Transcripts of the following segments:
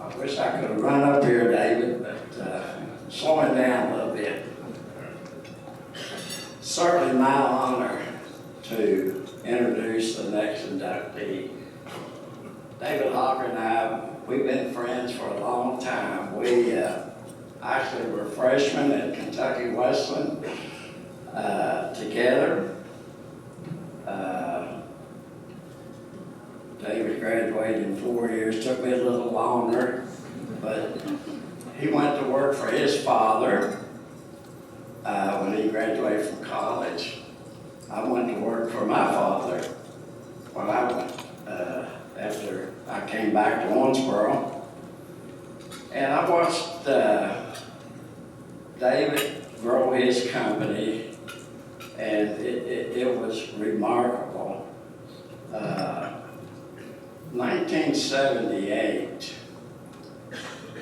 I wish I could have run up here, David, but slowing down a little bit. Certainly my honor to introduce the next inductee. David Hocker and I, we've been friends for a long time. We actually were freshmen at Kentucky Wesleyan together. David graduated in 4 years, took me a little longer, but he went to work for his father when he graduated from college. I went to work for my father when I went, after I came back to Owensboro. And I watched David grow his company, and it was remarkable. 1978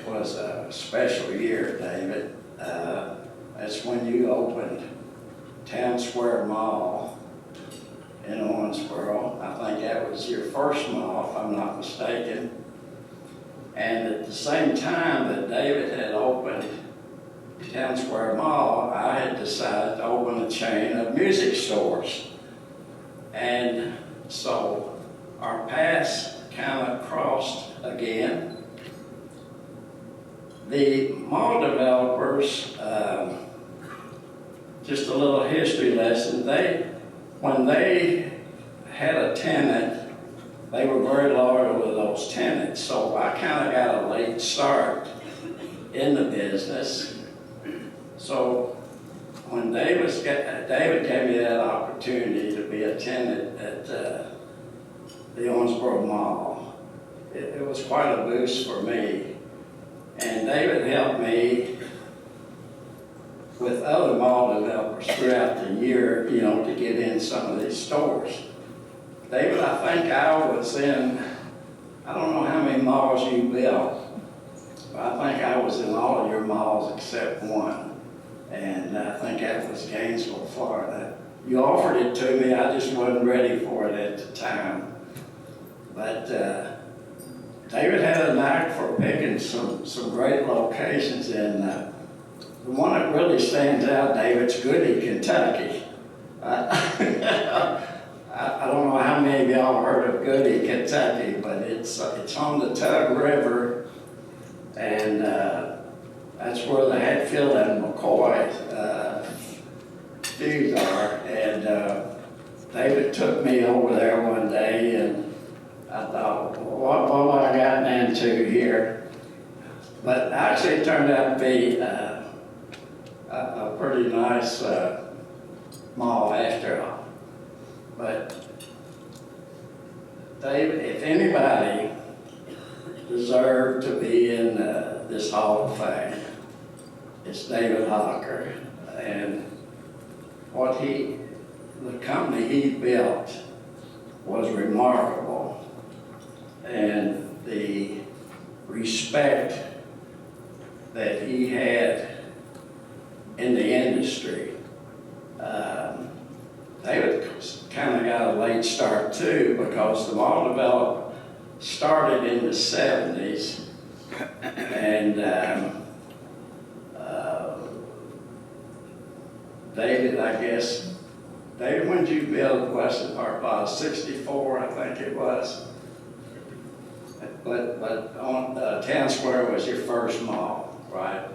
was a special year, David. That's when you opened Town Square Mall in Owensboro. I think that was your first mall, if I'm not mistaken. And at the same time that David had opened Town Square Mall, I had decided to open a chain of music stores. And so our paths kind of crossed again. The mall developers, just a little history lesson, when they had a tenant, they were very loyal to those tenants. So I kind of got a late start in the business. So when David gave me that opportunity to be a tenant at the Owensboro Mall, it was quite a boost for me. And David helped me with other mall developers throughout the year, to get in some of these stores. David, I think I was in, I don't know how many malls you built, but I think I was in all of your malls except one. And I think that was Gainesville, Florida. You offered it to me, I just wasn't ready for it at the time. But David had a knack for picking some great locations, and the one that really stands out, David's Goody, Kentucky. I don't know how many of y'all heard of Goody, Kentucky, but it's on the Tug River, and that's where the Hatfield and McCoy feuds are. And David took me over there one day, and I thought, what have I gotten into here? But actually it turned out to be a pretty nice mall after all. But David, if anybody deserved to be in this Hall of Fame, it's David Hocker. And the company he built was remarkable. And the respect that he had in the industry. David kind of got a late start too, because the mall development started in the 70s. And David, when did you build Western Park Plaza? 64, I think it was. But on Town Square was your first mall, right?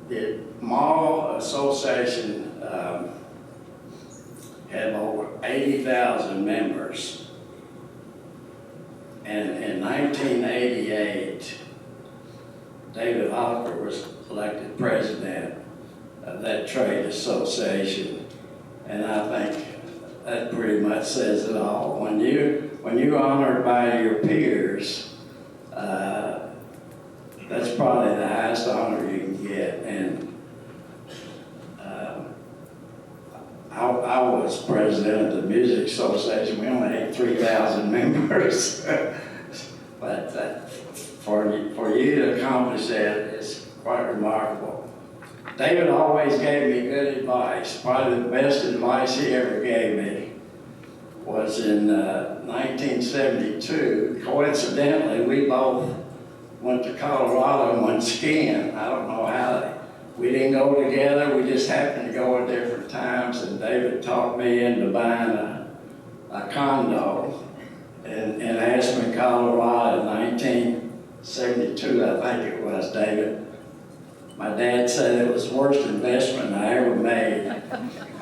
The Mall Association had over 80,000 members. And in 1988, David Hocker was elected president of that trade association. And I think that pretty much says it all. When you're honored by your peers, that's probably the highest honor you can get. And I was president of the Music Association. We only had 3,000 members. But for you to accomplish that is quite remarkable. David always gave me good advice. Probably the best advice he ever gave me was in 1972, coincidentally, we both went to Colorado and went skiing. I don't know how we didn't go together, we just happened to go at different times, and David talked me into buying a condo in Aspen, Colorado in 1972, I think it was, David. My dad said it was the worst investment I ever made.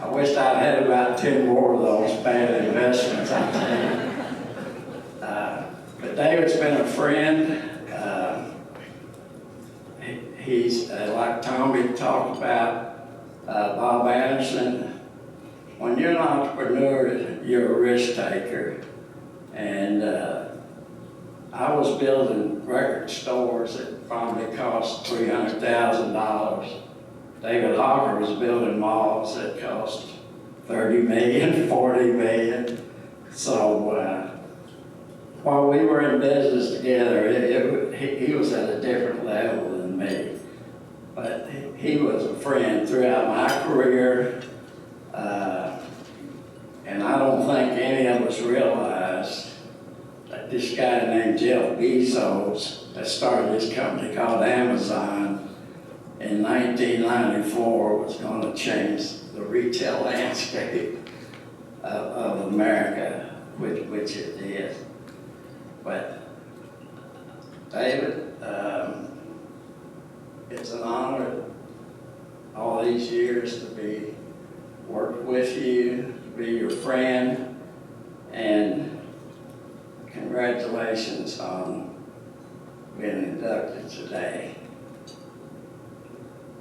I wished I'd had about 10 more of those bad investments, I tell you. But David's been a friend. He's, like Tommy talked about, Bob Anderson. When you're an entrepreneur, you're a risk taker. And I was building record stores that probably cost $300,000. David HOCKER was building malls that cost $30 million, $40 million. So while we were in business together, he was at a different level than me. But he was a friend throughout my career. And I don't think any of us realized that this guy named Jeff Bezos that started this company called Amazon in 1994 was going to change the retail landscape of America, which it did. But David, it's an honor all these years to be worked with you, to be your friend, and congratulations on being inducted today.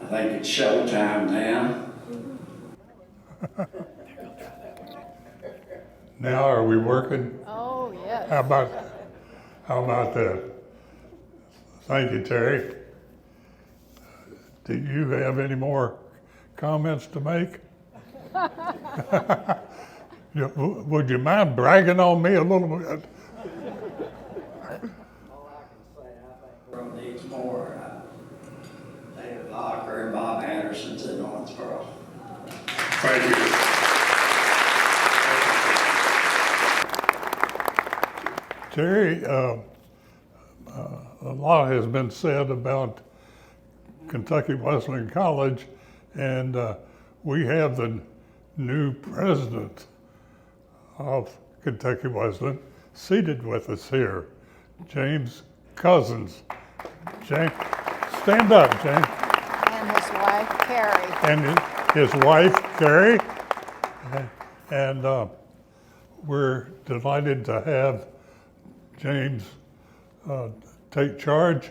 I think it's showtime now. Now are we working? Oh, yes. How about that? Thank you, Terry. Do you have any more comments to make? Would you mind bragging on me a little bit? All I can say, I think we'll need more David HOCKER and Bob Andersons in Owensboro. Thank you. Terry, a lot has been said about Kentucky Wesleyan College, and we have the new president of Kentucky Wesleyan seated with us here, James Cousins. James, stand up, James. And his wife, Carrie. And his wife, Carrie. And we're delighted to have James take charge.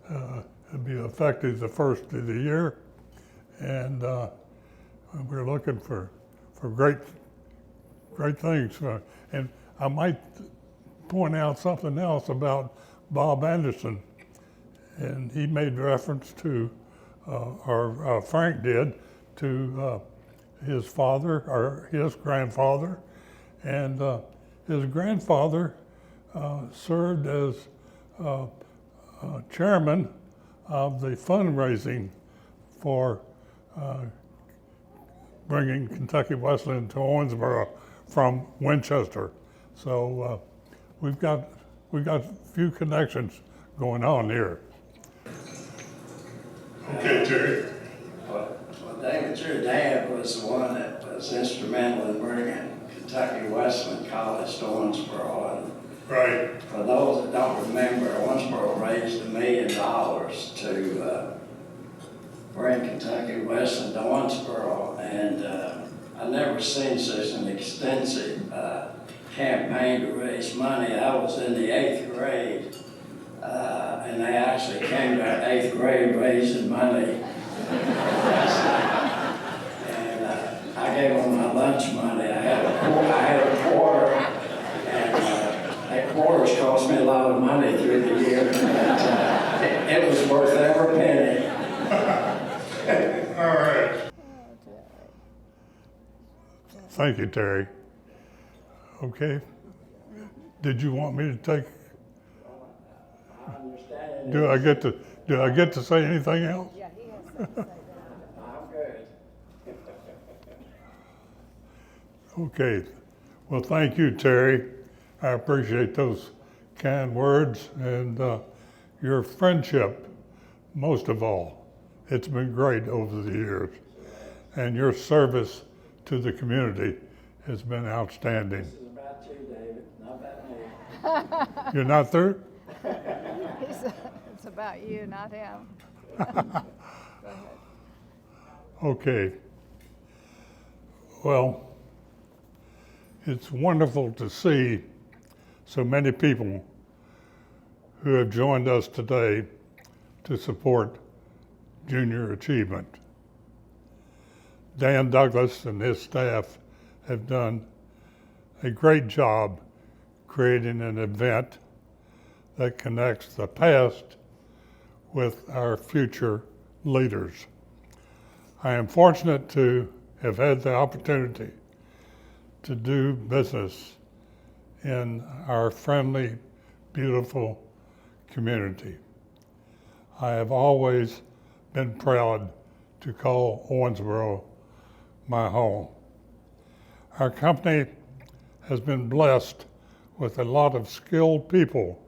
It'll be effective the first of the year. And we're looking for great things. And I might point out something else about Bob Anderson. And he made reference to, or Frank did, to his father, or his grandfather. And his grandfather served as chairman of the fundraising for bringing Kentucky Wesleyan to Owensboro from Winchester. So we've got a few connections going on here. Okay, Terry. Well, David, your dad was the one that was instrumental in bringing Kentucky Wesleyan College to Owensboro. And Right. for those that don't remember, Owensboro raised $1 million to bring Kentucky Wesleyan to Owensboro, and I've never seen such an extensive campaign to raise money. I was in the 8th grade, and they actually came to our 8th grade raising money. And I gave them my lunch money. I had a quarter, and that quarters cost me a lot of money through the year. But, it was worth every penny. All right. Thank you, Terry. Okay. Did you want me to take? Do I get to say anything else? Yeah, he has something to say. I'm good. Okay. Well, thank you, Terry. I appreciate those kind words and your friendship, most of all. It's been great over the years. And your service to the community has been outstanding. This is about you, David, not about me. You're not through? It's about you, not him. Go ahead. Okay. Well, it's wonderful to see so many people who have joined us today to support junior achievement. Dan Douglas and his staff have done a great job creating an event that connects the past with our future leaders. I am fortunate to have had the opportunity to do business in our friendly, beautiful community. I have always been proud to call Owensboro my home. Our company has been blessed with a lot of skilled people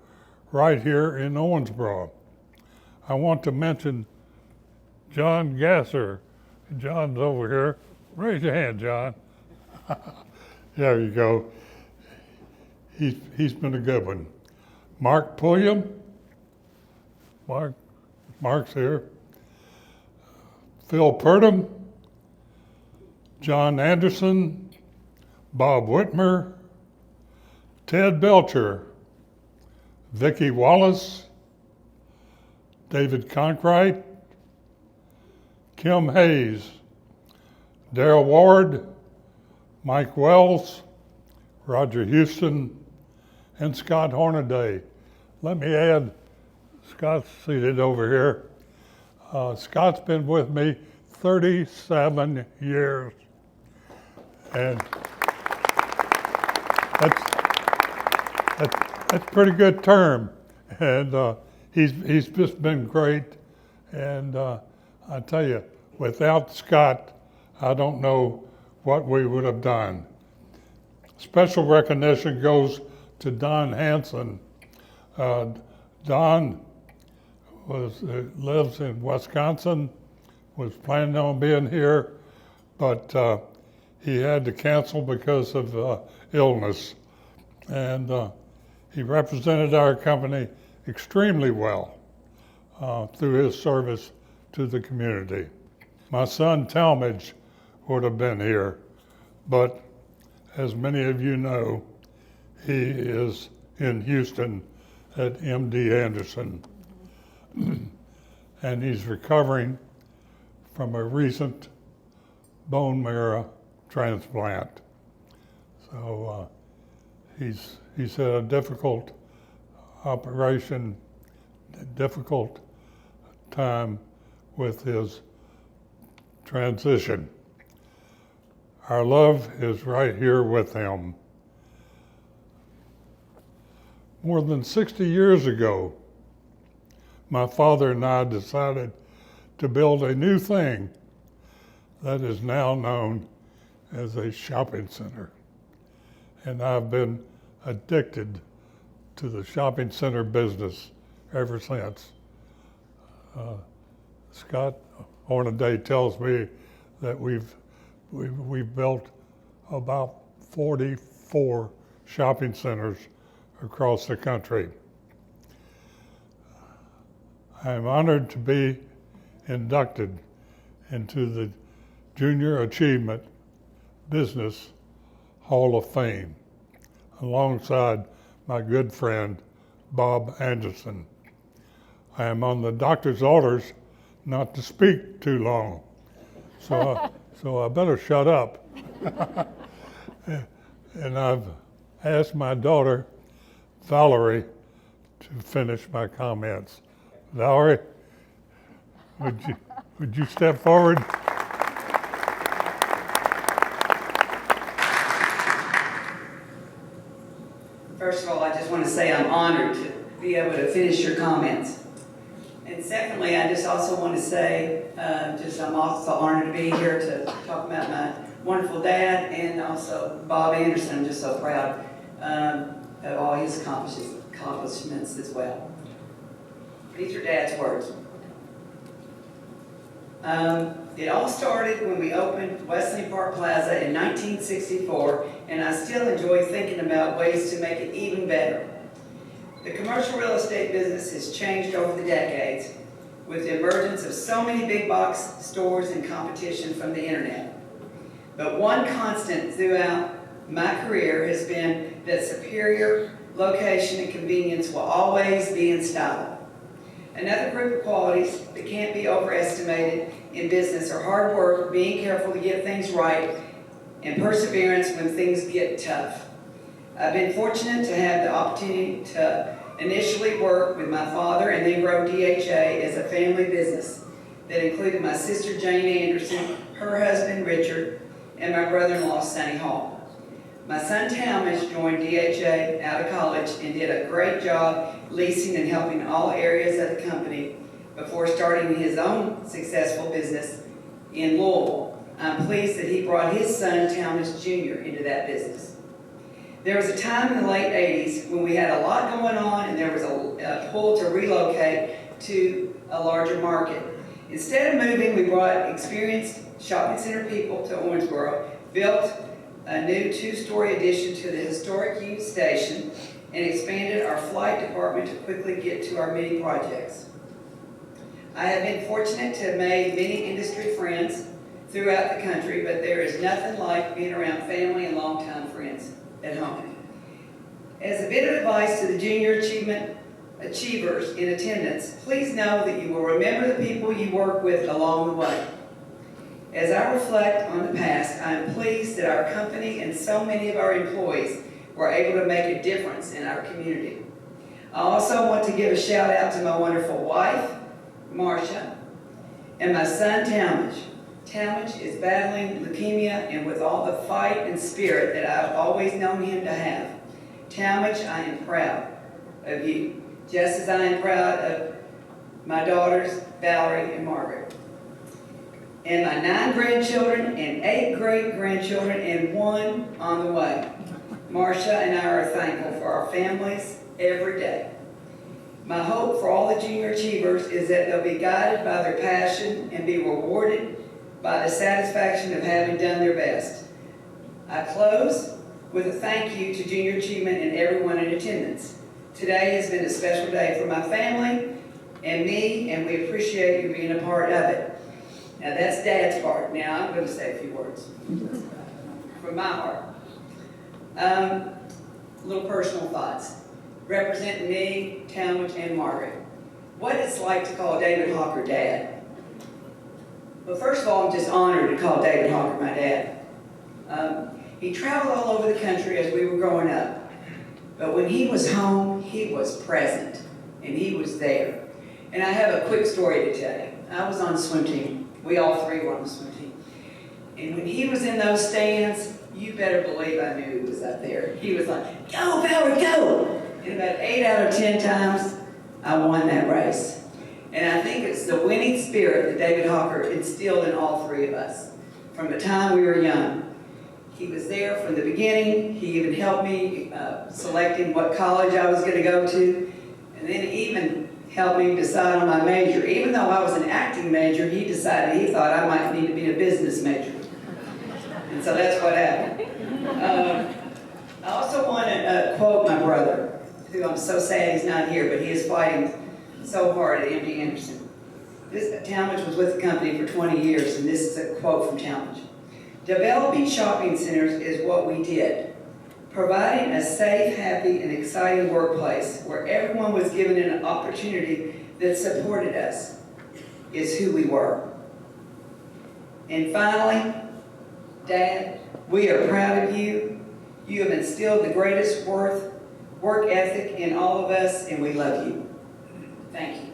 right here in Owensboro. I want to mention John Gasser. John's over here. Raise your hand, John. There you go. He's been a good one. Mark Pulliam. Mark's here. Phil Purdom. John Anderson. Bob Whitmer. Ted Belcher. Vicki Wallace. David Conkright. Kim Hayes. Darrell Ward. Mike Wells. Roger Houston. And Scott Hornaday. Let me add, Scott's seated over here. Scott's been with me 37 years. And that's a pretty good term. And he's just been great. And I tell you, without Scott, I don't know what we would have done. Special recognition goes to Don Hanson. Don lives in Wisconsin, was planning on being here, but he had to cancel because of illness. And he represented our company extremely well through his service to the community. My son Talmadge would have been here, but as many of you know, he is in Houston at MD Anderson. And he's recovering from a recent bone marrow transplant. So he's had a difficult operation, difficult time with his transition. Our love is right here with him. More than 60 years ago, my father and I decided to build a new thing that is now known as a shopping center. And I've been addicted to the shopping center business ever since. Scott Hornaday tells me that we've built about 44 shopping centers across the country. I am honored to be inducted into the Junior Achievement Business Hall of Fame alongside my good friend Bob Anderson. I am on the doctor's orders not to speak too long, so I better shut up. And I've asked my daughter, Valerie, to finish my comments. Valerie, would you step forward? First of all, I just want to say I'm honored to be able to finish your comments. And secondly, I just also want to say, I'm also honored to be here to talk about my wonderful dad and also Bob Anderson. I'm just so proud. of all his accomplishments as well. These are Dad's words. It all started when we opened Wesley Park Plaza in 1964, and I still enjoy thinking about ways to make it even better. The commercial real estate business has changed over the decades with the emergence of so many big box stores and competition from the internet. But one constant throughout my career has been that superior location and convenience will always be in style. Another group of qualities that can't be overestimated in business are hard work, being careful to get things right, and perseverance when things get tough. I've been fortunate to have the opportunity to initially work with my father and then grow DHA as a family business that included my sister Jane Anderson, her husband Richard, and my brother-in-law Sonny Hall. My son Talmadge joined DHA out of college and did a great job leasing and helping all areas of the company before starting his own successful business in Louisville. I'm pleased that he brought his son Talmadge Jr. into that business. There was a time in the late 80s when we had a lot going on and there was a pull to relocate to a larger market. Instead of moving, we brought experienced shopping center people to Owensboro, built a new 2-story addition to the historic Union Station, and expanded our flight department to quickly get to our many projects. I have been fortunate to have made many industry friends throughout the country, but there is nothing like being around family and longtime friends at home. As a bit of advice to the junior achievers in attendance, please know that you will remember the people you work with along the way. As I reflect on the past, I am pleased that our company and so many of our employees were able to make a difference in our community. I also want to give a shout out to my wonderful wife, Marcia, and my son, Talmadge. Talmadge is battling leukemia, and with all the fight and spirit that I've always known him to have, Talmadge, I am proud of you, just as I am proud of my daughters, Valerie and Margaret, and my 9 grandchildren and 8 great-grandchildren and 1 on the way. Marcia and I are thankful for our families every day. My hope for all the junior achievers is that they'll be guided by their passion and be rewarded by the satisfaction of having done their best. I close with a thank you to Junior Achievement and everyone in attendance. Today has been a special day for my family and me, and we appreciate you being a part of it. Now that's Dad's part. Now I'm going to say a few words from my heart. Little personal thoughts. Representing me, Talmadge, and Margaret. What it's like to call David Hocker Dad. Well, first of all, I'm just honored to call David Hocker my dad. He traveled all over the country as we were growing up. But when he was home, he was present, and he was there. And I have a quick story to tell you. I was on the swim team. We all 3 were on the swim team. And when he was in those stands, you better believe I knew he was up there. He was like, go, Valerie, go! And about 8 out of 10 times, I won that race. And I think it's the winning spirit that David Hocker instilled in all 3 of us from the time we were young. He was there from the beginning. He even helped me selecting what college I was going to go to, and then even helped me decide on my major. Even though I was an acting major, he decided he thought I might need to be a business major. And so that's what happened. I also want to quote my brother, who I'm so sad he's not here, but he is fighting so hard at MD Anderson. Talmadge was with the company for 20 years, and this is a quote from Talmadge. Developing shopping centers is what we did. Providing a safe, happy, and exciting workplace where everyone was given an opportunity that supported us is who we were. And finally, Dad, we are proud of you. You have instilled the greatest work ethic in all of us, and we love you. Thank you.